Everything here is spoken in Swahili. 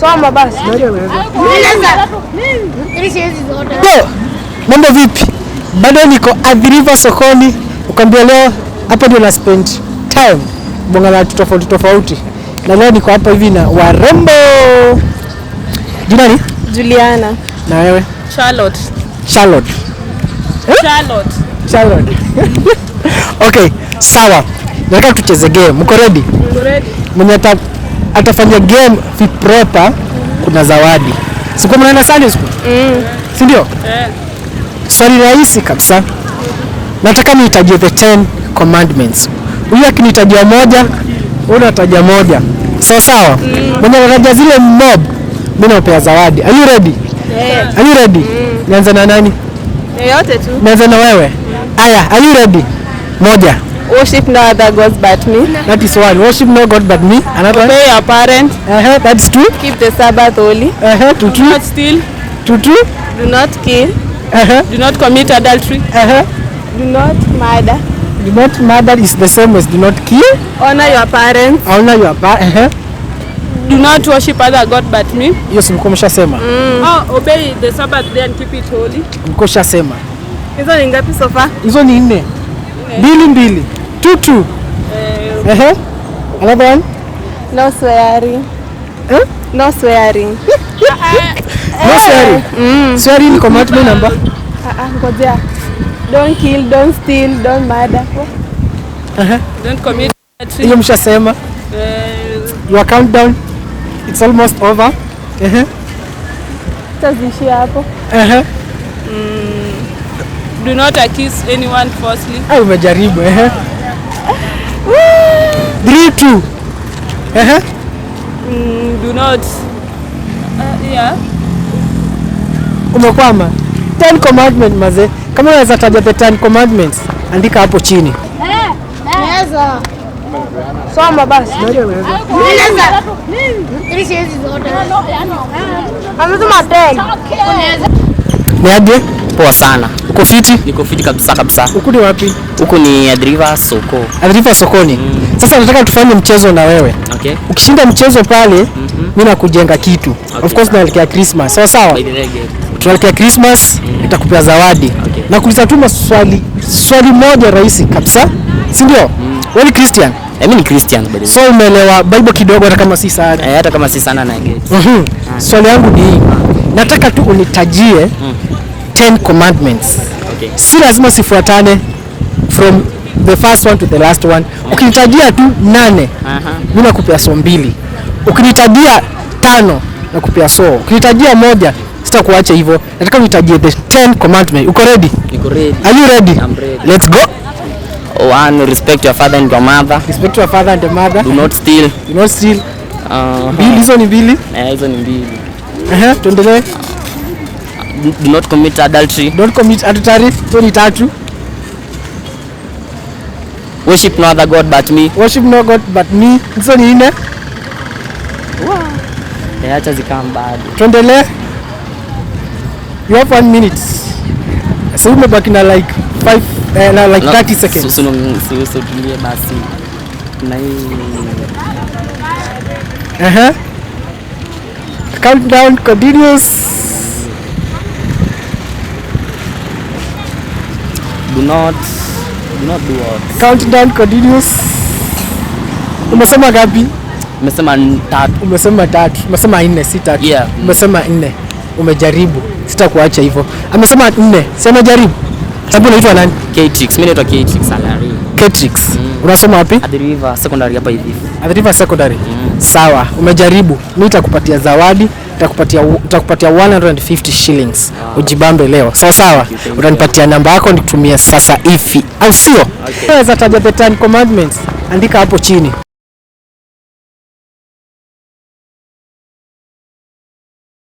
Soma basi. Mambo vipi? Bado niko Athi River sokoni. Ukaambia leo hapa ndio na spend time bonga na tofauti. Na leo niko hapa hivi na warembo. Jina ni? Juliana. Na wewe? Charlotte. Okay, sawa. Nataka tucheze game. Mko ready? Ready. Mwenye atafanya game fi proper kuna zawadi. Siku mnaenda Sunday school? Si ndio? Swali rahisi kabisa. Nataka nitajie the 10 commandments. Huyu akinitajia moja, wewe unataja moja. Sawa? Mwenye anataja zile mob, mimi napea zawadi. Are you ready? Yeah. Are you ready? Nianze na nani? Yote tu. Nianze na wewe. Aya, are you ready? Moja. Worship no other gods but me. That is one. Worship no God but me. Another one. Obey your parents. That's two. Keep the Sabbath holy. Two. Do not steal. Two. Do not kill. Do not commit adultery. Do not murder. Do not murder is the same as do not kill. Honor your parents. Honor your parents. Do not worship other god but me. Hiyo si mko mshasema. Obey the Sabbath day and keep it holy. Mko mshasema. Hizo ni ngapi so far? Hizo ni 4. 2. 2. Another one? No swearing. No swearing. No swearing. Swearing ni commandment number. Ngojea. Don't kill, don't steal, don't murder. Don't commit adultery. Hiyo mshasema. Your countdown. It's almost over. Tazishia hapo. Do not accuse anyone falsely. Umejaribu. 3. 2. Do not. Yeah. Umekwama. 10 commandments maze. Kama unaweza taja the 10 commandments, andika hapo chini. Naweza. Soma basi. Naweza. Ili siwezi zote. Amesema 10. Niaje? Poa sana. Uko fiti? Niko fiti kabisa. Huku ni wapi? Huku ni Athi River soko. Athi River sokoni. Sasa nataka tufanye mchezo na wewe. Okay. Ukishinda mchezo pale, mimi nakujenga kitu. Okay. Of course tunaelekea Christmas. Sawa? Tunaelekea Christmas, nitakupea zawadi. Okay. Na kuuliza tu swali moja rahisi kabisa. Si ndio? Wewe ni Christian? Mimi ni Christian by the way. So umeelewa Bible kidogo hata kama si sana. Hata kama si sana na get. Swali yangu ni hii. Nataka tu unitajie 10 commandments. Okay. Si lazima sifuatane from the first one to the last one. Ukinitajia tu 8, mimi nakupea so 2. Ukinitajia 5, nakupea so. Ukinitajia 1, sitakuacha hivyo. Nataka unitajie the 10 commandments. Uko ready? Niko ready. Are you ready? I'm ready. Let's go. 1. Respect your father and your mother. Respect your father and your mother. Do not steal. Do not steal. Hizo ni 2. Hizo ni 2. Tuendelee. Do not commit adultery. Don't commit adultery. Hizo ni 3. Worship no other god but me. Worship no God but me. Hizo ni 4. Acha zikam bado. Tuendelee. You have 1 minute. So umebaki na like 5 like 30 seconds. Tulie basi. Na hii. Countdown continues. Do not do what? Countdown continues. Umesema gapi? Umesema 3. Umesema 3. Umesema 4 si 3. Yeah. Umesema 4. Umejaribu. Sitakuacha hivyo. Amesema 4. Sema jaribu. Sababu unaitwa nani? K-Trix. Mimi naitwa K-Trix Salary. K-Trix. Unasoma wapi? Athi River Secondary hapa hivi. Athi River Secondary. Sawa, umejaribu. Mimi nitakupatia zawadi, nitakupatia 150 shillings. Ujibambe leo. Sawa. Utanipatia namba yako nikutumie sasa hivi. Au sio? Unaweza taja the 10 commandments. Andika hapo chini.